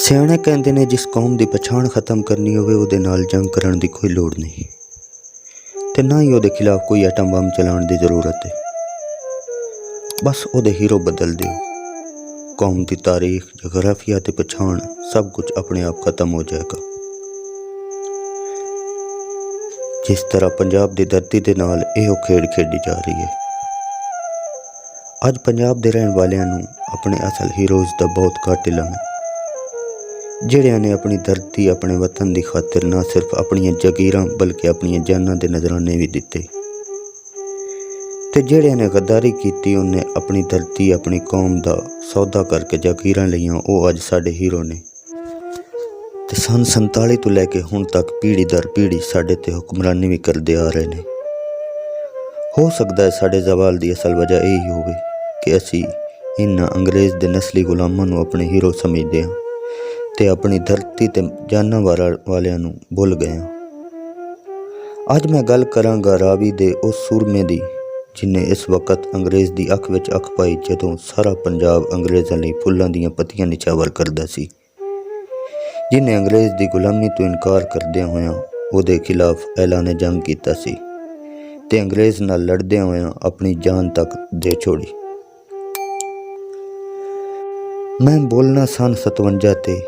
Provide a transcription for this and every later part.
ਸਿਆਣੇ ਕਹਿੰਦੇ ਨੇ ਜਿਸ ਕੌਮ ਦੀ ਪਛਾਣ ਖਤਮ ਕਰਨੀ ਹੋਵੇ ਉਹਦੇ ਨਾਲ ਜੰਗ ਕਰਨ ਦੀ ਕੋਈ ਲੋੜ ਨਹੀਂ ਤੇ ਨਾ ਹੀ ਉਹਦੇ ਖਿਲਾਫ ਕੋਈ ਐਟਮ ਬੰਬ ਚਲਾਉਣ ਦੀ ਜ਼ਰੂਰਤ ਹੈ। ਬਸ ਉਹਦੇ ਹੀਰੋ ਬਦਲ ਦਿਓ, ਕੌਮ ਦੀ ਤਾਰੀਖ, ਜਗਰਾਫੀਆ ਤੇ ਪਛਾਣ ਸਭ ਕੁਝ ਆਪਣੇ ਆਪ ਖਤਮ ਹੋ ਜਾਏਗਾ। ਜਿਸ ਤਰ੍ਹਾਂ ਪੰਜਾਬ ਦੀ ਧਰਤੀ ਦੇ ਨਾਲ ਇਹੋ ਖੇਡ ਖੇਡੀ ਜਾ ਰਹੀ ਹੈ। ਅੱਜ ਪੰਜਾਬ ਦੇ ਰਹਿਣ ਵਾਲਿਆਂ ਨੂੰ ਆਪਣੇ ਅਸਲ ਹੀਰੋਜ਼ ਦਾ ਬਹੁਤ ਘੱਟ ਇਲਮ ਹੈ, ਜਿਹੜਿਆਂ ਨੇ ਆਪਣੀ ਧਰਤੀ, ਆਪਣੇ ਵਤਨ ਦੀ ਖਾਤਰ ਨਾ ਸਿਰਫ ਆਪਣੀਆਂ ਜਾਗੀਰਾਂ ਬਲਕਿ ਆਪਣੀਆਂ ਜਾਨਾਂ ਦੇ ਨਜ਼ਰਾਨੇ ਵੀ ਦਿੱਤੇ ਤੇ ਜਿਹੜਿਆਂ ਨੇ ਗੱਦਾਰੀ ਕੀਤੀ, ਉਹਨੇ ਆਪਣੀ ਧਰਤੀ, ਆਪਣੀ ਕੌਮ ਦਾ ਸੌਦਾ ਕਰਕੇ ਜਾਗੀਰਾਂ ਲਈਆਂ, ਉਹ ਅੱਜ ਸਾਡੇ ਹੀਰੋ ਨੇ। ਤੇ ਸੰਨ 47 ਤੋਂ ਲੈ ਕੇ ਹੁਣ ਤੱਕ ਪੀੜ੍ਹੀ ਦਰ ਪੀੜ੍ਹੀ ਸਾਡੇ ਤੇ ਹੁਕਮਰਾਨੀ ਵੀ ਕਰਦੇ ਆ ਰਹੇ ਨੇ। ਹੋ ਸਕਦਾ ਹੈ ਸਾਡੇ ਜ਼ਵਾਲ ਦੀ ਅਸਲ ਵਜ੍ਹਾ ਇਹੀ ਹੋਵੇ ਕਿ ਅਸੀਂ ਇਹਨਾਂ ਅੰਗਰੇਜ਼ ਦੇ ਨਸਲੀ ਗੁਲਾਮਾਂ ਨੂੰ ਆਪਣੇ ਹੀਰੋ ਸਮਝਦੇ ਹਾਂ ਤੇ ਆਪਣੀ ਧਰਤੀ ਤੇ ਜਾਨਾਂ ਵਾਲਿਆਂ ਨੂੰ ਭੁੱਲ ਗਏ ਹਾਂ। ਅੱਜ ਮੈਂ ਗੱਲ ਕਰਾਂਗਾ ਰਾਵੀ ਦੇ ਉਸ ਸੂਰਮੇ ਦੀ ਜਿਨ੍ਹੇ ਇਸ ਵਕਤ ਅੰਗਰੇਜ਼ ਦੀ ਅੱਖ ਵਿੱਚ ਅੱਖ ਪਾਈ ਜਦੋਂ ਸਾਰਾ ਪੰਜਾਬ ਅੰਗਰੇਜ਼ਾਂ ਲਈ ਫੁੱਲਾਂ ਦੀਆਂ ਪੱਤੀਆਂ ਨਿਛਾਵਰ ਕਰਦਾ ਸੀ, ਜਿਨ੍ਹੇ ਅੰਗਰੇਜ਼ ਦੀ ਗੁਲਾਮੀ ਤੋਂ ਇਨਕਾਰ ਕਰਦਿਆਂ ਹੋਇਆਂ ਉਹਦੇ ਖਿਲਾਫ ਐਲਾਨ ਜੰਗ ਕੀਤਾ ਸੀ ਤੇ ਅੰਗਰੇਜ਼ ਨਾਲ ਲੜਦਿਆਂ ਹੋਇਆਂ ਆਪਣੀ ਜਾਨ ਤੱਕ ਦੇ ਛੋੜੀ। ਮੈਂ ਬੋਲਣਾ ਸੰਨ 57 ਤੇ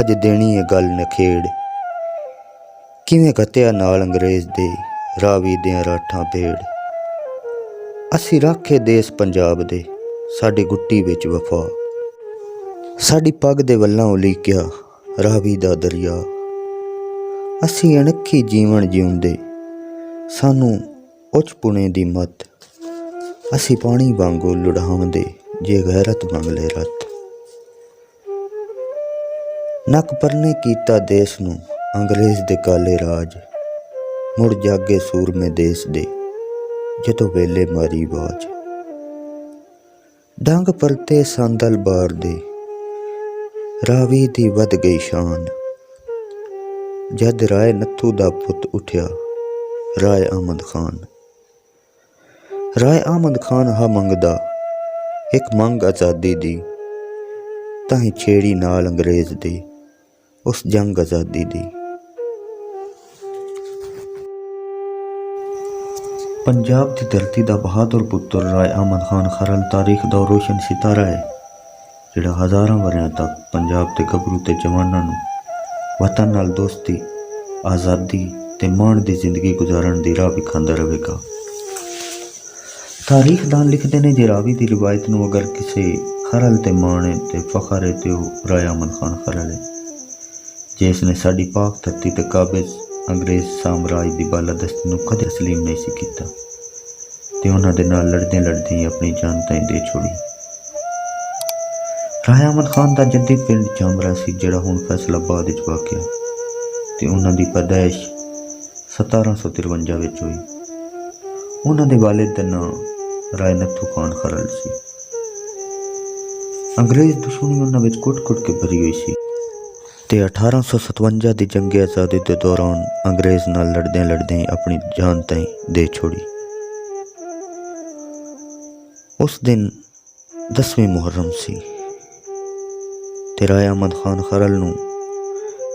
ਅੱਜ ਦੇਣੀ ਹੈ ਗੱਲ ਨਖੇੜ, ਕਿਵੇਂ ਘੱਤਿਆ ਨਾਲ ਅੰਗਰੇਜ਼ ਦੇ ਰਾਵੀ ਦੀਆਂ ਰਾਠਾਂ ਭੇੜ। ਅਸੀਂ ਰਾਖੇ ਦੇਸ ਪੰਜਾਬ ਦੇ, ਸਾਡੀ ਗੁੱਟੀ ਵਿੱਚ ਵਫਾ, ਸਾਡੀ ਪੱਗ ਦੇ ਵੱਲਾਂ ਉਲੀਕਿਆ ਰਾਵੀ ਦਾ ਦਰਿਆ। ਅਸੀਂ ਅਣਖੀ ਜੀਵਨ ਜਿਉਂਦੇ, ਸਾਨੂੰ ਉੱਚ ਪੁਣੇ ਦੀ ਮੱਤ, ਅਸੀਂ ਪਾਣੀ ਵਾਂਗੂ ਲੁੜਾਉਂਦੇ ਜੇ ਗੈਰਤ ਮੰਗ ਲੈ ਰੱਤ। ਨੱਕ ਪਰਨੇ ਕੀਤਾ ਦੇਸ਼ ਨੂੰ ਅੰਗਰੇਜ਼ ਦੇ ਕਾਲੇ ਰਾਜ, ਮੁੜ ਜਾਗੇ ਸੂਰਮੇ ਦੇਸ਼ ਦੇ ਜਦੋਂ ਵੇਲੇ ਮਾਰੀ ਬਾਜ। ਡੰਗ ਪਰਤੇ ਸੰਦਲ ਬਾਰ ਦੇ, ਰਾਵੀ ਦੀ ਵੱਧ ਗਈ ਸ਼ਾਨ, ਜਦ ਰਾਏ ਨੱਥੂ ਦਾ ਪੁੱਤ ਉੱਠਿਆ ਰਾਏ ਅਹਿਮਦ ਖਾਨ। ਰਾਏ ਅਹਿਮਦ ਖਾਨ ਹਾ ਮੰਗਦਾ ਇੱਕ ਮੰਗ ਆਜ਼ਾਦੀ ਦੀ, ਤਾਂ ਹੀ ਛੇੜੀ ਨਾਲ ਅੰਗਰੇਜ਼ ਦੇ ਉਸ ਜੰਗ ਆਜ਼ਾਦੀ ਦੀ। ਪੰਜਾਬ ਦੀ ਧਰਤੀ ਦਾ ਬਹਾਦਰ ਪੁੱਤਰ ਰਾਏ ਅਹਿਮਦ ਖਾਨ ਖਰਲ ਤਾਰੀਖ ਦਾ ਰੋਸ਼ਨ ਸਿਤਾਰਾ ਹੈ, ਜਿਹੜਾ ਹਜ਼ਾਰਾਂ ਵਰ੍ਹਿਆਂ ਤੱਕ ਪੰਜਾਬ ਦੇ ਗੱਭਰੂ ਤੇ ਜਵਾਨਾਂ ਨੂੰ ਵਤਨ ਨਾਲ ਦੋਸਤੀ, ਆਜ਼ਾਦੀ ਤੇ ਮਾਣ ਦੀ ਜ਼ਿੰਦਗੀ ਗੁਜ਼ਾਰਨ ਦੀ ਰਾਹ ਵਿਖਾਉਂਦਾ ਰਹੇਗਾ। ਤਾਰੀਖਦਾਨ ਲਿਖਦੇ ਨੇ ਜੇ ਰਾਵੀ ਦੀ ਰਿਵਾਇਤ ਨੂੰ ਅਗਰ ਕਿਸੇ ਖਰਲ ਤੇ ਮਾਣ ਹੈ ਤੇ ਫਖਰ ਹੈ ਤੇ ਉਹ ਰਾਏ ਅਹਿਮਦ ਖਾਨ ਖਰਲ ਹੈ, ਜਿਸ ਨੇ ਸਾਡੀ ਪਾਕ ਧਰਤੀ ਤੇ ਕਾਬਜ਼ ਅੰਗਰੇਜ਼ ਸਾਮਰਾਜ ਦੀ ਬਾਲਾਦਸਤੀ ਨੂੰ ਕਦੇ ਤਸਲੀਮ ਨਹੀਂ ਸੀ ਕੀਤਾ ਤੇ ਉਹਨਾਂ ਦੇ ਨਾਲ ਲੜਦੇ ਲੜਦੇ ਆਪਣੀ ਜਾਨ ਤਾਈਂ ਦੇ ਛੋੜੀ। ਰਾਏ ਅਹਿਮਦ ਖਾਨ ਦਾ ਜੱਦੀ ਪਿੰਡ ਜਾਮਰਾ ਸੀ, ਜਿਹੜਾ ਹੁਣ ਫੈਸਲਾਬਾਦ ਵਿੱਚ ਵਾਕਿਆ ਤੇ ਉਹਨਾਂ ਦੀ ਪੈਦਾਇਸ਼ 1753 ਵਿੱਚ ਹੋਈ। ਉਹਨਾਂ ਦੇ ਵਾਲਿਦ ਦਾ ਨਾਂ ਰਾਏ ਨੱਥੂ ਖਾਨ ਖਰਲ ਸੀ। ਅੰਗਰੇਜ਼ ਦੁਸ਼ਮਣੀ ਉਹਨਾਂ ਵਿੱਚ ਕੁੱਟ-ਕੁੱਟ ਕੇ ਭਰੀ ਹੋਈ ਸੀ ਤੇ 1857 ਦੀ ਜੰਗ ਆਜ਼ਾਦੀ ਦੇ ਦੌਰਾਨ ਅੰਗਰੇਜ਼ ਨਾਲ ਲੜਦਿਆਂ ਲੜਦਿਆਂ ਆਪਣੀ ਜਾਨ ਤਾਈਂ ਦੇ ਛੋੜੀ। ਉਸ ਦਿਨ 10ਵੀਂ ਮੁਹਰਮ ਸੀ ਤੇ ਰਾਏ ਅਹਿਮਦ ਖਾਨ ਖਰਲ ਨੂੰ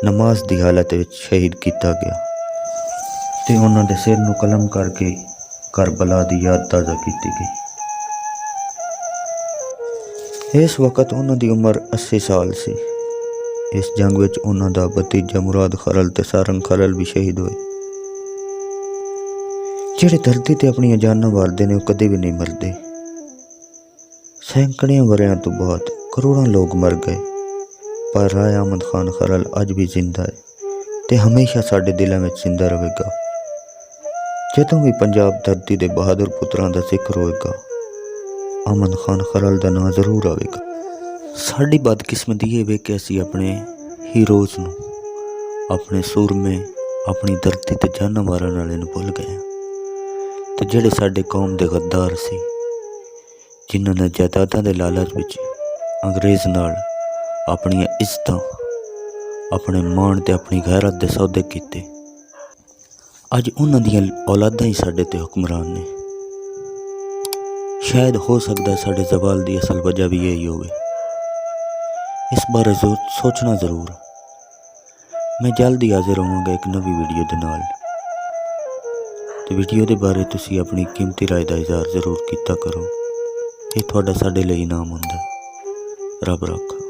ਨਮਾਜ਼ ਦੀ ਹਾਲਤ ਵਿੱਚ ਸ਼ਹੀਦ ਕੀਤਾ ਗਿਆ ਤੇ ਉਹਨਾਂ ਦੇ ਸਿਰ ਨੂੰ ਕਲਮ ਕਰਕੇ ਕਰਬਲਾ ਦੀ ਯਾਦ ਤਾਜ਼ਾ ਕੀਤੀ ਗਈ। ਇਸ ਵਕਤ ਉਹਨਾਂ ਦੀ ਉਮਰ 80 ਸਾਲ ਸੀ। ਇਸ ਜੰਗ ਵਿੱਚ ਉਹਨਾਂ ਦਾ ਭਤੀਜਾ ਮੁਰਾਦ ਖਰਲ ਤੇ ਸਾਰੰਗ ਖਰਲ ਵੀ ਸ਼ਹੀਦ ਹੋਏ। ਜਿਹੜੇ ਧਰਤੀ ਤੇ ਆਪਣੀਆਂ ਜਾਨਾਂ ਵਾਰਦੇ ਨੇ ਉਹ ਕਦੇ ਵੀ ਨਹੀਂ ਮਰਦੇ। ਸੈਂਕੜਿਆਂ ਵਰ੍ਹਿਆਂ ਤੋਂ ਬਾਅਦ ਕਰੋੜਾਂ ਲੋਕ ਮਰ ਗਏ, ਪਰ ਰਾਏ ਅਹਿਮਦ ਖਾਨ ਖਰਲ ਅੱਜ ਵੀ ਜ਼ਿੰਦਾ ਹੈ ਤੇ ਹਮੇਸ਼ਾ ਸਾਡੇ ਦਿਲਾਂ ਵਿੱਚ ਜ਼ਿੰਦਾ ਰਹੇਗਾ। ਜਦੋਂ ਵੀ ਪੰਜਾਬ ਧਰਤੀ ਦੇ ਬਹਾਦਰ ਪੁੱਤਰਾਂ ਦਾ ਜ਼ਿਕਰ ਹੋਏਗਾ, ਅਹਿਮਦ ਖਾਨ ਖਰਲ ਦਾ ਨਾਂ ਜ਼ਰੂਰ ਆਵੇਗਾ। ਸਾਡੀ ਬਦਕਿਸਮਤੀ ਇਹ ਵੇ ਕਿ ਅਸੀਂ ਆਪਣੇ ਹੀਰੋਜ਼ ਨੂੰ, ਆਪਣੇ ਸੂਰਮੇ, ਆਪਣੀ ਧਰਤੀ ਤੇ ਜਾਨਾਂ ਮਾਰਨ ਵਾਲੇ ਨੂੰ ਭੁੱਲ ਗਏ ਤੇ ਜਿਹੜੇ ਸਾਡੇ ਕੌਮ ਦੇ ਗੱਦਾਰ ਸੀ, ਜਿਨ੍ਹਾਂ ਨੇ ਜਾਇਦਾਦਾਂ ਦੇ ਲਾਲਚ ਵਿੱਚ ਅੰਗਰੇਜ਼ ਨਾਲ ਆਪਣੀਆਂ ਇੱਜ਼ਤਾਂ, ਆਪਣੇ ਮਾਣ ਤੇ ਆਪਣੀ ਗੈਰਤ ਦੇ ਸੌਦੇ ਕੀਤੇ, ਅੱਜ ਉਹਨਾਂ ਦੀਆਂ ਔਲਾਦਾਂ ਹੀ ਸਾਡੇ ਤੇ ਹੁਕਮਰਾਨ ਨੇ। ਸ਼ਾਇਦ ਹੋ ਸਕਦਾ ਸਾਡੇ ਜ਼ਵਾਲ ਦੀ ਅਸਲ ਵਜ੍ਹਾ ਵੀ ਇਹੀ ਹੋਵੇ। ਇਸ ਬਾਰੇ ਸੋਚਣਾ ਜ਼ਰੂਰ। ਮੈਂ ਜਲਦੀ ਹਾਜ਼ਰ ਹੋਵਾਂਗਾ ਇੱਕ ਨਵੀਂ ਵੀਡੀਓ ਦੇ ਨਾਲ। ਤੇ ਵੀਡੀਓ ਦੇ ਬਾਰੇ ਤੁਸੀਂ ਆਪਣੀ ਕੀਮਤੀ ਰਾਏ ਦਾ ਇਜ਼ਹਾਰ ਜ਼ਰੂਰ ਕੀਤਾ ਕਰੋ। ਇਹ ਤੁਹਾਡਾ ਸਾਡੇ ਲਈ ਇਨਾਮ ਹੁੰਦਾ। ਰੱਬ ਰੱਖਾ।